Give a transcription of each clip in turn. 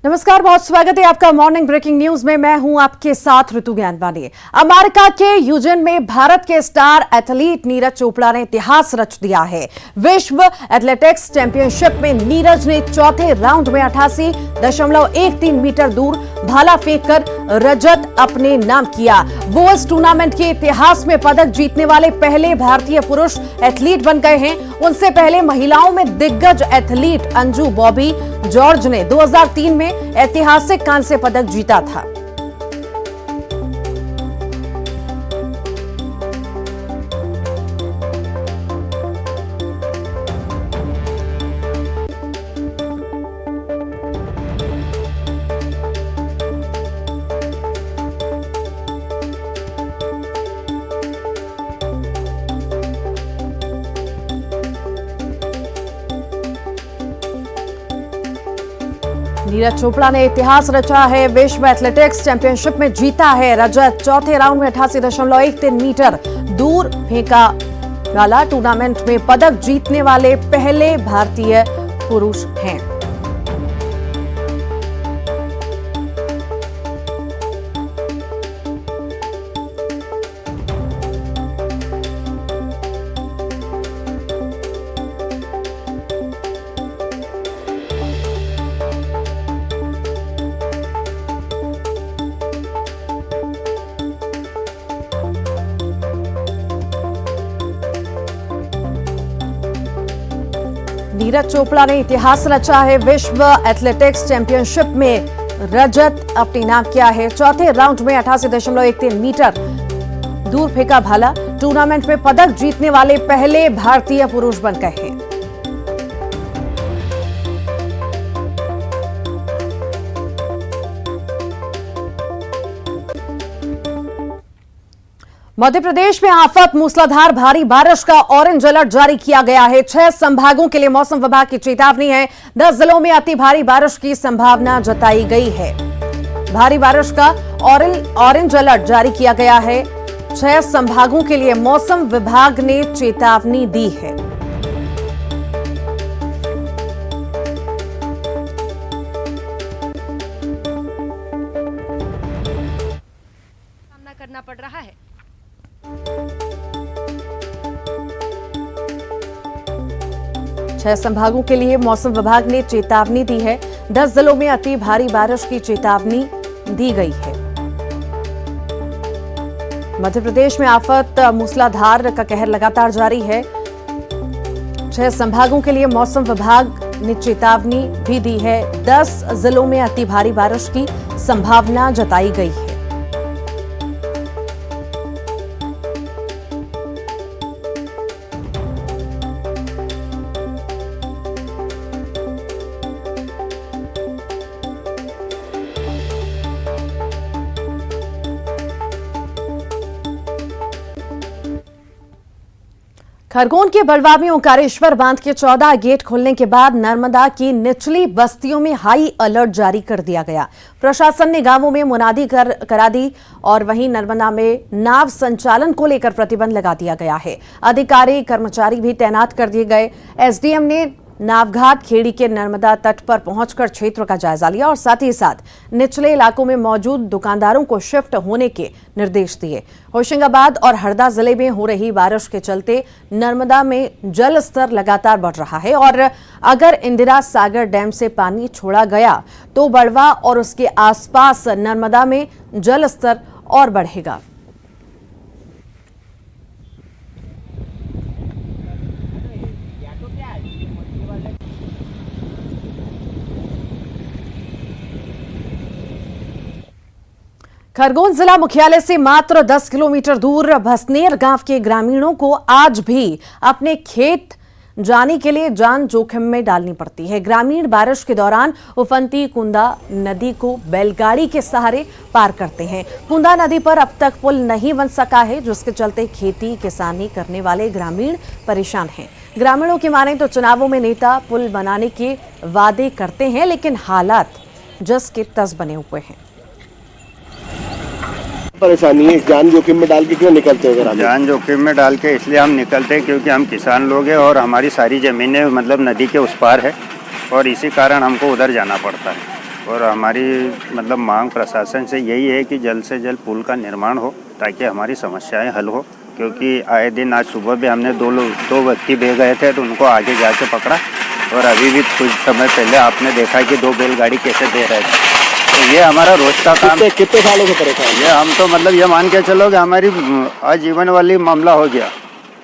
नमस्कार, बहुत स्वागत है आपका मॉर्निंग ब्रेकिंग न्यूज में। मैं हूं आपके साथ ऋतु ज्ञानवानी। अमेरिका के ह्यूस्टन में भारत के स्टार एथलीट नीरज चोपड़ा ने इतिहास रच दिया है। विश्व एथलेटिक्स चैंपियनशिप में नीरज ने चौथे राउंड में 88.13 मीटर दूर भाला फेंककर रजत अपने नाम किया। वो इस टूर्नामेंट के इतिहास में पदक जीतने वाले पहले भारतीय पुरुष एथलीट बन गए हैं। उनसे पहले महिलाओं में दिग्गज एथलीट अंजू बॉबी जॉर्ज ने 2003 में ऐतिहासिक कांस्य पदक जीता था। नीरज चोपड़ा ने इतिहास रचा है। विश्व एथलेटिक्स चैंपियनशिप में जीता है रजत। चौथे राउंड में 88.13 मीटर दूर फेंका भाला। टूर्नामेंट में पदक जीतने वाले पहले भारतीय पुरुष हैं। नीरज चोपड़ा ने इतिहास रचा है। विश्व एथलेटिक्स चैंपियनशिप में रजत अपने नाम किया है। चौथे राउंड में 88.13 मीटर दूर फेंका भाला। टूर्नामेंट में पदक जीतने वाले पहले भारतीय पुरुष बन गए हैं। मध्य प्रदेश में आफत मूसलाधार भारी बारिश का ऑरेंज अलर्ट जारी किया गया है। 6 संभागों के लिए मौसम विभाग की चेतावनी है। 10 जिलों में अति भारी बारिश की संभावना जताई गई है। भारी बारिश का ऑरेंज अलर्ट जारी किया गया है। 6 संभागों के लिए मौसम विभाग ने चेतावनी दी है। सामना करना पड़ रहा है। 6 संभागों के लिए मौसम विभाग ने चेतावनी दी है। 10 जिलों में अति भारी बारिश की चेतावनी दी गई है। मध्य प्रदेश में आफत मूसलाधार का कहर लगातार जारी है। 6 संभागों के लिए मौसम विभाग ने चेतावनी भी दी है। 10 जिलों में अति भारी बारिश की संभावना जताई गई है। खरगोन के बलवा में ओंकारेश्वर बांध के 14 गेट खुलने के बाद नर्मदा की निचली बस्तियों में हाई अलर्ट जारी कर दिया गया। प्रशासन ने गांवों में मुनादी करा दी और वहीं नर्मदा में नाव संचालन को लेकर प्रतिबंध लगा दिया गया है। अधिकारी कर्मचारी भी तैनात कर दिए गए। एसडीएम ने नावघाट खेड़ी के नर्मदा तट पर पहुंचकर क्षेत्र का जायजा लिया और साथ ही साथ निचले इलाकों में मौजूद दुकानदारों को शिफ्ट होने के निर्देश दिए। होशंगाबाद और हरदा जिले में हो रही बारिश के चलते नर्मदा में जल स्तर लगातार बढ़ रहा है और अगर इंदिरा सागर डैम से पानी छोड़ा गया तो बड़वा और उसके आसपास नर्मदा में जल स्तर और बढ़ेगा। खरगोन जिला मुख्यालय से मात्र 10 किलोमीटर दूर भसनेर गांव के ग्रामीणों को आज भी अपने खेत जाने के लिए जान जोखिम में डालनी पड़ती है। ग्रामीण बारिश के दौरान उफनती कुंदा नदी को बैलगाड़ी के सहारे पार करते हैं। कुंदा नदी पर अब तक पुल नहीं बन सका है, जिसके चलते खेती किसानी करने वाले ग्रामीण परेशान हैं। ग्रामीणों की माने तो चुनावों में नेता पुल बनाने के वादे करते हैं, लेकिन हालात जस के तस बने हुए हैं। परेशानी है, जान जोखिम में डाल के क्यों निकलते हो? जान जोखिम में डाल के इसलिए हम निकलते हैं क्योंकि हम किसान लोग हैं और हमारी सारी ज़मीनें मतलब नदी के उस पार है और इसी कारण हमको उधर जाना पड़ता है। और हमारी मतलब मांग प्रशासन से यही है कि जल्द से जल्द पुल का निर्माण हो ताकि हमारी समस्याएं हल हो, क्योंकि आए दिन आज सुबह भी हमने दो व्यक्ति बह गए थे तो उनको आगे जाके पकड़ा, और अभी भी कुछ समय पहले आपने देखा कि 2 बैलगाड़ी कैसे दे रहे थे। तो ये हमारा रोज का काम। कितने सालों से परेशान? ये हम तो मतलब ये मान के चलो कि हमारी आजीवन वाली मामला हो गया।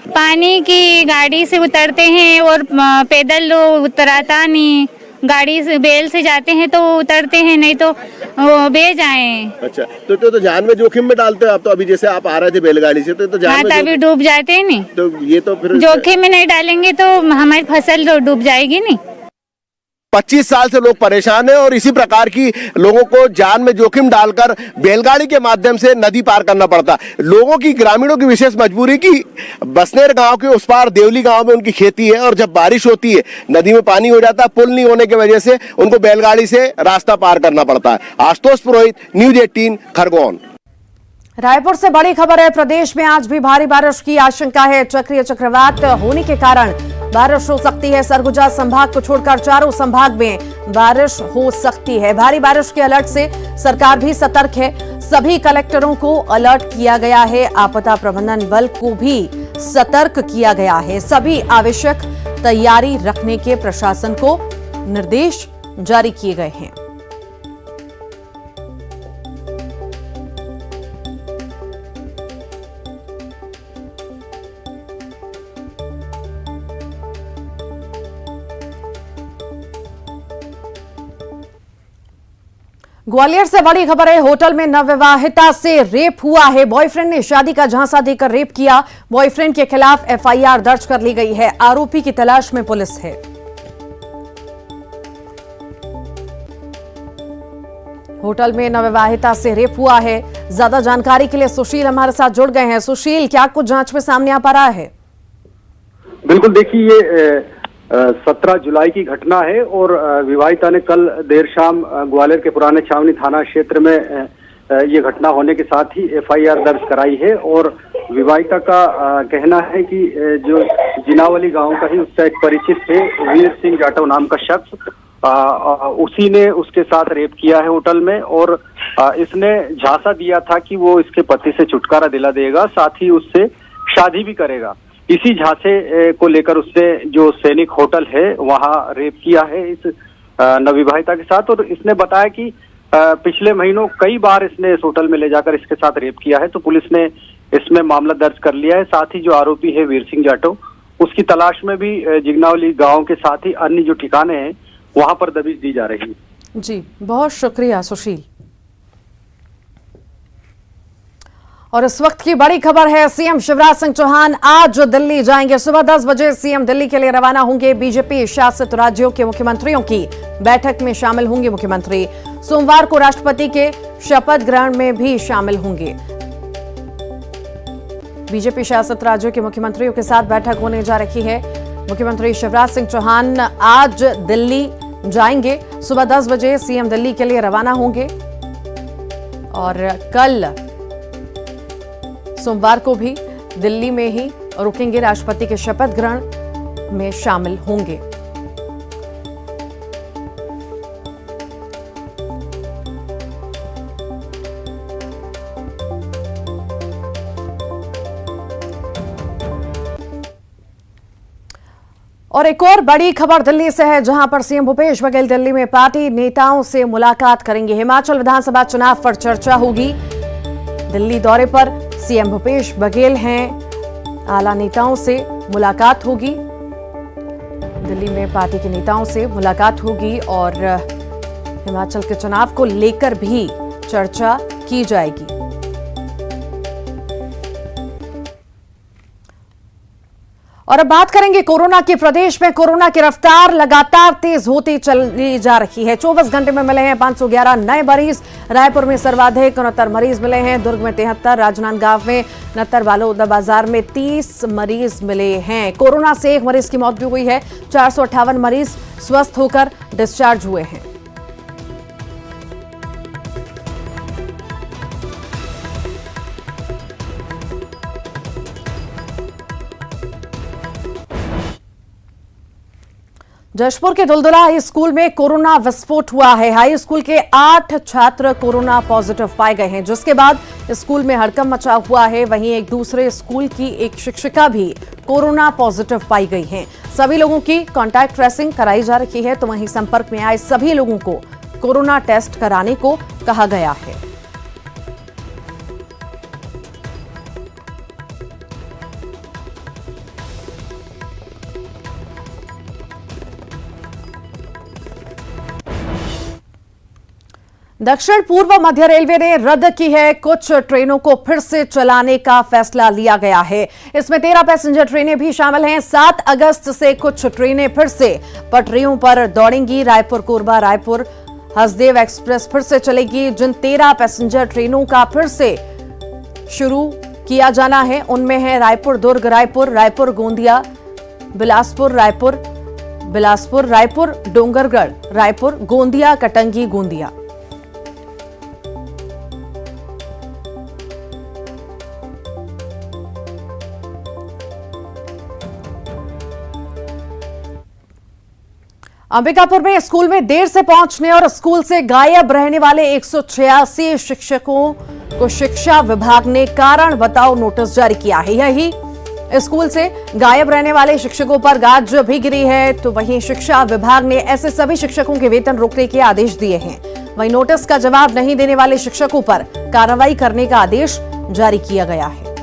पानी की गाड़ी से उतरते हैं और पैदल उतराता नहीं, गाड़ी से बेल से जाते हैं तो उतरते हैं, नहीं तो बह जाएं। अच्छा, तो जान में जोखिम में डालते हो आप? तो अभी जैसे आप आ रहे थे बैलगाड़ी से तो जान में तभी डूब जाते हैं नहीं, तो ये तो फिर जोखिम में नहीं डालेंगे तो हमारी फसल तो डूब जाएगी नहीं। 25 साल से लोग परेशान हैं और इसी प्रकार की लोगों को जान में जोखिम डालकर बैलगाड़ी के माध्यम से नदी पार करना पड़ता। लोगों की, ग्रामीणों की विशेष मजबूरी की बसनेर गांव के उस पार देवली गांव में उनकी खेती है, और जब बारिश होती है नदी में पानी हो जाता है, पुल नहीं होने की वजह से उनको बैलगाड़ी से रास्ता पार करना पड़ता है। आशुतोष पुरोहित, न्यूज 18 खरगोन। रायपुर से बड़ी खबर है। प्रदेश में आज भी भारी बारिश की आशंका है। चक्रीय चक्रवात होने के कारण बारिश हो सकती है। सरगुजा संभाग को छोड़कर चारों संभाग में बारिश हो सकती है। भारी बारिश के अलर्ट से सरकार भी सतर्क है। सभी कलेक्टरों को अलर्ट किया गया है। आपदा प्रबंधन बल को भी सतर्क किया गया है। सभी आवश्यक तैयारी रखने के प्रशासन को निर्देश जारी किए गए हैं। ग्वालियर से बड़ी खबर है। होटल में नवविवाहिता से रेप हुआ है। बॉयफ्रेंड ने शादी का झांसा देकर रेप किया। बॉयफ्रेंड के खिलाफ एफआईआर दर्ज कर ली गई है। आरोपी की तलाश में पुलिस है। होटल में नवविवाहिता से रेप हुआ है। ज्यादा जानकारी के लिए सुशील हमारे साथ जुड़ गए हैं। सुशील, क्या कुछ जांच में सामने आ पा रहा है? बिल्कुल, देखिए ये 17 जुलाई की घटना है और विवाहिता ने कल देर शाम ग्वालियर के पुराने छावनी थाना क्षेत्र में ये घटना होने के साथ ही एफआईआर दर्ज कराई है। और विवाहिता का कहना है कि जो जिनावली गांव का ही उसका एक परिचित है, वीर सिंह जाटव नाम का शख्स, उसी ने उसके साथ रेप किया है होटल में। और इसने झांसा दिया था कि वो इसके पति से छुटकारा दिला देगा, साथ ही उससे शादी भी करेगा। इसी झांसे को लेकर उसने जो सैनिक होटल है वहां रेप किया है इस नवविवाहिता के साथ। और इसने बताया कि पिछले महीनों कई बार इसने इस होटल में ले जाकर इसके साथ रेप किया है। तो पुलिस ने इसमें मामला दर्ज कर लिया है। साथ ही जो आरोपी है वीर सिंह जाटव, उसकी तलाश में भी जिगनावली गांव के साथ ही अन्य जो ठिकाने हैं वहां पर दबिश दी जा रही है। जी, बहुत शुक्रिया सुशील। और इस वक्त की बड़ी खबर है। सीएम शिवराज सिंह चौहान आज दिल्ली जाएंगे। सुबह 10 बजे सीएम दिल्ली के लिए रवाना होंगे। बीजेपी शासित राज्यों के मुख्यमंत्रियों की बैठक में शामिल होंगे मुख्यमंत्री। सोमवार को राष्ट्रपति के शपथ ग्रहण में भी शामिल होंगे। बीजेपी शासित राज्यों के मुख्यमंत्रियों के साथ बैठक होने जा रही है। मुख्यमंत्री शिवराज सिंह चौहान आज दिल्ली जाएंगे। सुबह 10 बजे सीएम दिल्ली के लिए रवाना होंगे और कल सोमवार को भी दिल्ली में ही रुकेंगे। राष्ट्रपति के शपथ ग्रहण में शामिल होंगे। और एक और बड़ी खबर दिल्ली से है, जहां पर सीएम भूपेश बघेल दिल्ली में पार्टी नेताओं से मुलाकात करेंगे। हिमाचल विधानसभा चुनाव पर चर्चा होगी। दिल्ली दौरे पर सीएम भूपेश बघेल हैं। आला नेताओं से मुलाकात होगी। दिल्ली में पार्टी के नेताओं से मुलाकात होगी और हिमाचल के चुनाव को लेकर भी चर्चा की जाएगी। और अब बात करेंगे कोरोना की। प्रदेश में कोरोना की रफ्तार लगातार तेज होती चली जा रही है। 24 घंटे में मिले हैं 511 नए मरीज। रायपुर में सर्वाधिक 69 मरीज मिले हैं। दुर्ग में 73, राजनांदगांव में 69, बालोद बाजार में 30 मरीज मिले हैं। कोरोना से एक मरीज की मौत भी हुई है। 458 मरीज स्वस्थ होकर डिस्चार्ज हुए हैं। जशपुर के दुलदुला हाई स्कूल में कोरोना विस्फोट हुआ है। हाई स्कूल के 8 छात्र कोरोना पॉजिटिव पाए गए हैं, जिसके बाद स्कूल में हड़कंप मचा हुआ है। वहीं एक दूसरे स्कूल की एक शिक्षिका भी कोरोना पॉजिटिव पाई गई हैं। सभी लोगों की कॉन्टैक्ट ट्रेसिंग कराई जा रही है, तो वहीं संपर्क में आए सभी लोगों को कोरोना टेस्ट कराने को कहा गया है। दक्षिण पूर्व मध्य रेलवे ने रद्द की है कुछ ट्रेनों को फिर से चलाने का फैसला लिया गया है। इसमें 13 पैसेंजर ट्रेनें भी शामिल हैं। 7 अगस्त से कुछ ट्रेनें फिर से पटरियों पर दौड़ेंगी। रायपुर कोरबा रायपुर हसदेव एक्सप्रेस फिर से चलेगी। जिन 13 पैसेंजर ट्रेनों का फिर से शुरू किया जाना है, उनमें है रायपुर दुर्ग रायपुर, रायपुर गोंदिया, बिलासपुर रायपुर, बिलासपुर रायपुर, डोंगरगढ़ रायपुर, गोंदिया कटंगी गोंदिया। अंबिकापुर में स्कूल में देर से पहुंचने और स्कूल से गायब रहने वाले 186 शिक्षकों को शिक्षा विभाग ने कारण बताओ नोटिस जारी किया है। यही स्कूल से गायब रहने वाले शिक्षकों पर गाज भी गिरी है, तो वहीं शिक्षा विभाग ने ऐसे सभी शिक्षकों के वेतन रोकने के आदेश दिए हैं। वहीं नोटिस का जवाब नहीं देने वाले शिक्षकों पर कार्रवाई करने का आदेश जारी किया गया है।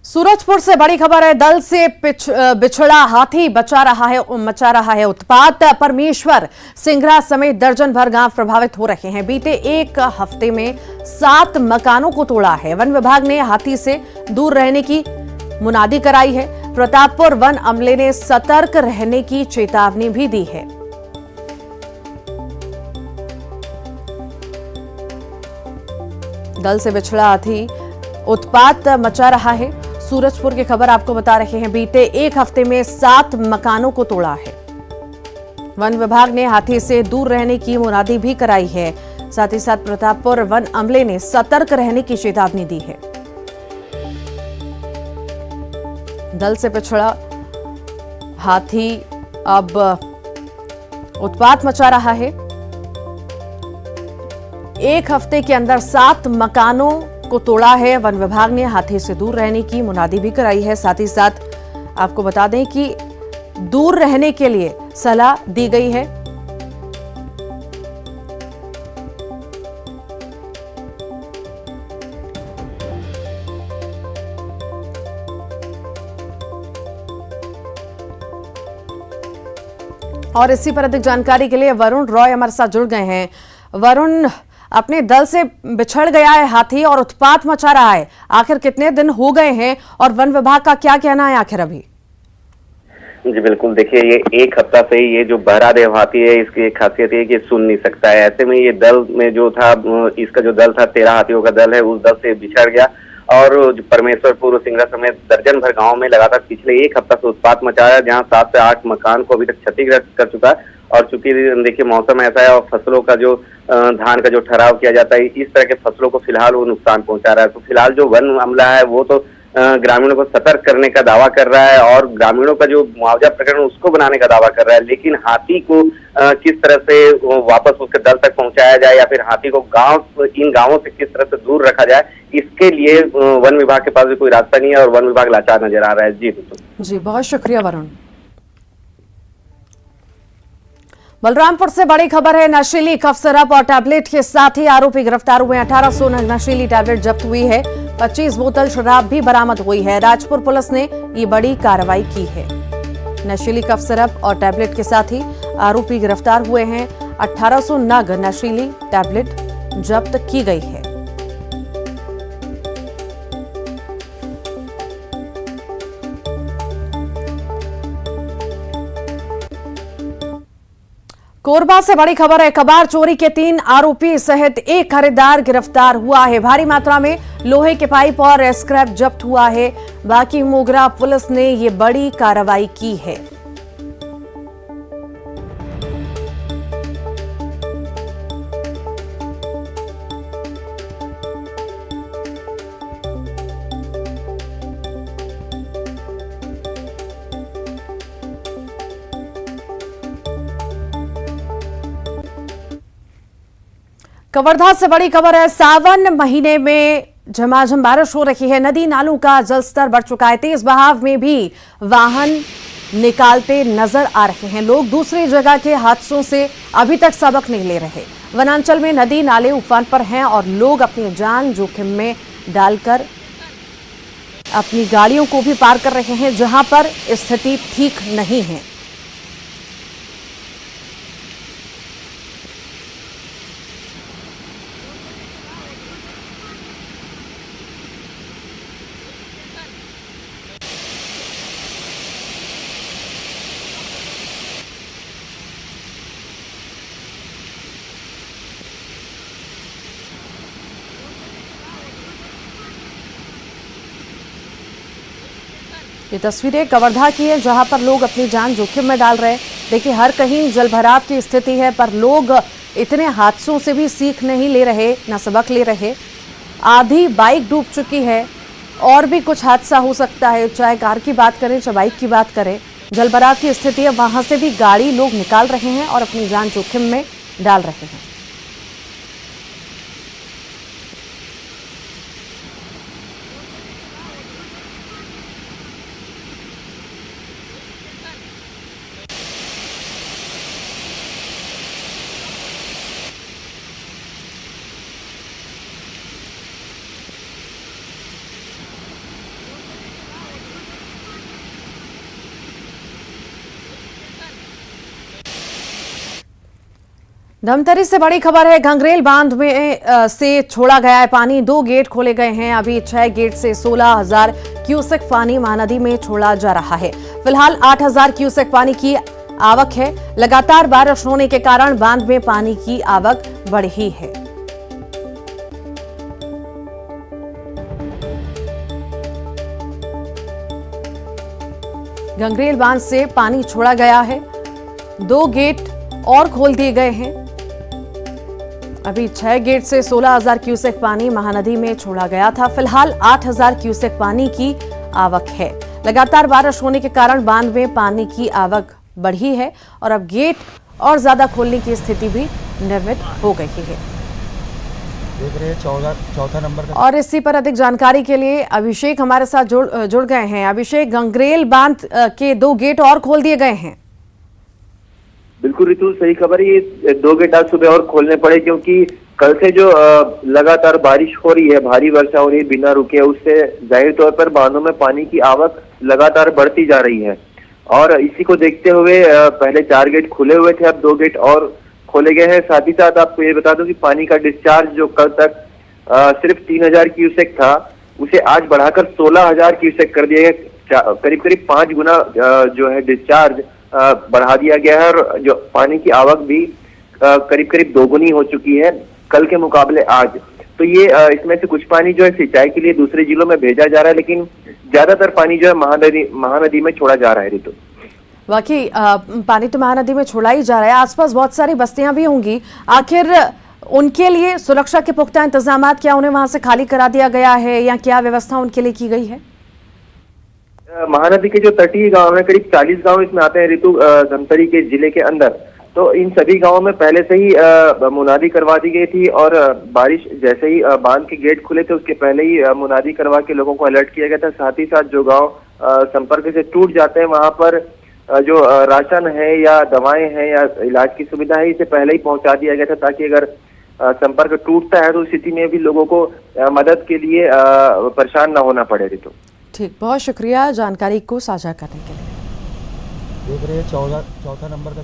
सूरजपुर से बड़ी खबर है। दल से बिछड़ा हाथी मचा रहा है उत्पात। परमेश्वर सिंगरा समेत दर्जन भर गांव प्रभावित हो रहे हैं। बीते एक हफ्ते में 7 मकानों को तोड़ा है। वन विभाग ने हाथी से दूर रहने की मुनादी कराई है। प्रतापपुर वन अमले ने सतर्क रहने की चेतावनी भी दी है। दल से बिछड़ा हाथी उत्पात मचा रहा है। सूरजपुर की खबर आपको बता रहे हैं। बीते एक हफ्ते में 7 मकानों को तोड़ा है। वन विभाग ने हाथी से दूर रहने की मुनादी भी कराई है। साथ ही साथ प्रतापपुर वन अमले ने सतर्क रहने की चेतावनी दी है। दल से पिछड़ा हाथी अब उत्पात मचा रहा है। एक हफ्ते के अंदर 7 मकानों को तोड़ा है। वन विभाग ने हाथी से दूर रहने की मुनादी भी कराई है। साथ ही साथ आपको बता दें कि दूर रहने के लिए सलाह दी गई है। और इसी पर अधिक जानकारी के लिए वरुण रॉय हमारे साथ जुड़ गए हैं। वरुण, अपने दल से बिछड़ गया है हाथी और उत्पात मचा रहा है, आखिर कितने दिन हो गए हैं और वन विभाग का क्या कहना है आखिर अभी? जी बिल्कुल, देखिए ये एक हफ्ता से ही ये जो बहरादेव हाथी है, इसकी एक खासियत है कि सुन नहीं सकता है। ऐसे में ये दल में जो था, इसका जो दल था 13 हाथियों का दल है, उस दल से बिछड़ गया और परमेश्वरपुर सिंगरा समेत दर्जन भर गाँव में लगातार पिछले एक हफ्ता से उत्पात मचा रहा है, जहाँ 7 से 8 मकान को अभी तक क्षतिग्रस्त कर चुका है। और चूंकि देखिए मौसम ऐसा है और फसलों का जो धान का जो ठहराव किया जाता है, इस तरह के फसलों को फिलहाल वो नुकसान पहुंचा रहा है। तो फिलहाल जो वन अमला है वो तो ग्रामीणों को सतर्क करने का दावा कर रहा है और ग्रामीणों का जो मुआवजा प्रकरण उसको बनाने का दावा कर रहा है, लेकिन हाथी को किस तरह से वापस उसके दल तक पहुंचाया जाए या फिर हाथी को इन गांवों से किस तरह से दूर रखा जाए, इसके लिए वन विभाग के पास भी कोई रास्ता नहीं है और वन विभाग लाचार नजर आ रहा है। जी बहुत शुक्रिया वरुण। बलरामपुर से बड़ी खबर है। नशीली कफ सिरप और टैबलेट के साथ ही आरोपी गिरफ्तार हुए। 1800 नशीली टैबलेट जब्त हुई है। 25 बोतल शराब भी बरामद हुई है। राजपुर पुलिस ने ये बड़ी कार्रवाई की है। नशीली कफ सिरप और टैबलेट के साथ ही आरोपी गिरफ्तार हुए हैं। 1800 नग नशीली टैबलेट जब्त की गई है। कोरबा से बड़ी खबर है। कबाड़ चोरी के 3 आरोपी सहित एक खरीदार गिरफ्तार हुआ है। भारी मात्रा में लोहे के पाइप और स्क्रैप जब्त हुआ है। बाकी मोगरा पुलिस ने ये बड़ी कार्रवाई की है। कवर्धा से बड़ी खबर है। सावन महीने में झमाझम बारिश हो रही है। नदी नालों का जलस्तर बढ़ चुका है। तेज बहाव में भी वाहन निकालते नजर आ रहे हैं। लोग दूसरी जगह के हादसों से अभी तक सबक नहीं ले रहे। वनांचल में नदी नाले उफान पर हैं और लोग अपनी जान जोखिम में डालकर अपनी गाड़ियों को भी पार कर रहे हैं, जहां पर स्थिति ठीक नहीं है। ये तस्वीरें कवर्धा की है, जहां पर लोग अपनी जान जोखिम में डाल रहे हैं। देखिए, हर कहीं जलभराव की स्थिति है, पर लोग इतने हादसों से भी सीख नहीं ले रहे, ना सबक ले रहे। आधी बाइक डूब चुकी है और भी कुछ हादसा हो सकता है, चाहे कार की बात करें चाहे बाइक की बात करें। जलभराव की स्थिति है, वहां से भी गाड़ी लोग निकाल रहे हैं और अपनी जान जोखिम में डाल रहे हैं। धमतरी से बड़ी खबर है। घंघरेल बांध में से छोड़ा गया है पानी। 2 गेट खोले गए हैं। अभी 6 गेट से 16,000 क्यूसेक पानी महानदी में छोड़ा जा रहा है। फिलहाल 8,000 क्यूसेक पानी की आवक है। लगातार बारिश होने के कारण बांध में पानी की आवक बढ़ी है। घंघरेल बांध से पानी छोड़ा गया है। 2 गेट और खोल दिए गए हैं। अभी 6 गेट से 16,000 क्यूसेक पानी महानदी में छोड़ा गया था। फिलहाल 8,000 क्यूसेक पानी की आवक है। लगातार बारिश होने के कारण बांध में पानी की आवक बढ़ी है और अब गेट और ज्यादा खोलने की स्थिति भी निर्मित हो गई है। देख रहे हैं चौथा नंबर का। और इसी पर अधिक जानकारी के लिए अभिषेक हमारे साथ जुड़ गए हैं। अभिषेक, घंघरेल बांध के 2 गेट और खोल दिए गए हैं। बिल्कुल ऋतु, सही खबर है। ये 2 गेट आज सुबह और खोलने पड़े, क्योंकि कल से जो लगातार बारिश हो रही है, भारी वर्षा हो रही है बिना रुके, उससे जाहिर तौर पर बांधों में पानी की आवक लगातार बढ़ती जा रही है। और इसी को देखते हुए पहले 4 गेट खुले हुए थे, अब 2 गेट और खोले गए हैं। साथ ही साथ आपको ये बता दूं कि पानी का डिस्चार्ज जो कल तक सिर्फ 3,000 क्यूसेक था, उसे आज बढ़ाकर 16,000 क्यूसेक कर दिया गया। करीब करीब 5 गुना जो है डिस्चार्ज बढ़ा दिया गया है और जो पानी की आवक भी करीब करीब 2 गुनी हो चुकी है कल के मुकाबले आज। तो ये इसमें से कुछ पानी जो है सिंचाई के लिए दूसरे जिलों में भेजा जा रहा है, लेकिन ज्यादातर पानी जो है महानदी में छोड़ा जा रहा है ऋतु। वाकई पानी तो महानदी में छोड़ा ही जा रहा है। आसपास बहुत सारी बस्तियां भी होंगी। आखिर उनके लिए सुरक्षा के पुख्ता इंतजाम, क्या उन्हें वहां से खाली करा दिया गया है या क्या व्यवस्था उनके लिए की गई है? महानदी के जो तटीय गांव है, करीब 40 गांव इसमें आते हैं ऋतु, धमतरी के जिले के अंदर। तो इन सभी गांवों में पहले से ही मुनादी करवा दी गई थी और बारिश जैसे ही बांध के गेट खुले थे, उसके पहले ही मुनादी करवा के लोगों को अलर्ट किया गया था। साथ ही साथ जो गांव संपर्क से टूट जाते हैं, वहां पर जो राशन है या दवाएं हैं या इलाज की सुविधा है, इसे पहले ही पहुंचा दिया गया था, ताकि अगर संपर्क टूटता है तो उस स्थिति में भी लोगों को मदद के लिए परेशान न होना पड़े ऋतु। ठीक, बहुत शुक्रिया जानकारी को साझा करने के लिए। देख रहे हैं चौथा नंबर का।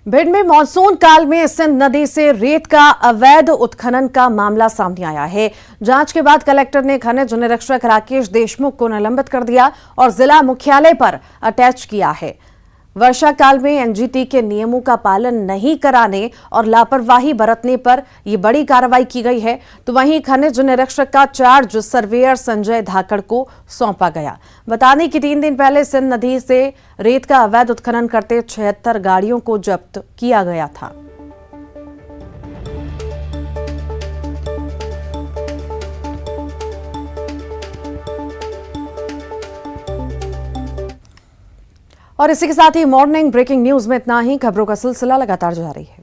भिंड में मानसून काल में सिंध नदी से रेत का अवैध उत्खनन का मामला सामने आया है। जांच के बाद कलेक्टर ने खनिज निरीक्षक राकेश देशमुख को निलंबित कर दिया और जिला मुख्यालय पर अटैच किया है। वर्षा काल में एनजीटी के नियमों का पालन नहीं कराने और लापरवाही बरतने पर यह बड़ी कार्रवाई की गई है। तो वहीं खनिज निरीक्षक का चार्ज सर्वेयर संजय धाकड़ को सौंपा गया। बता दें कि 3 दिन पहले सिंध नदी से रेत का अवैध उत्खनन करते 76 गाड़ियों को जब्त किया गया था। और इसी के साथ ही मॉर्निंग ब्रेकिंग न्यूज में इतना ही। खबरों का सिलसिला लगातार जारी है।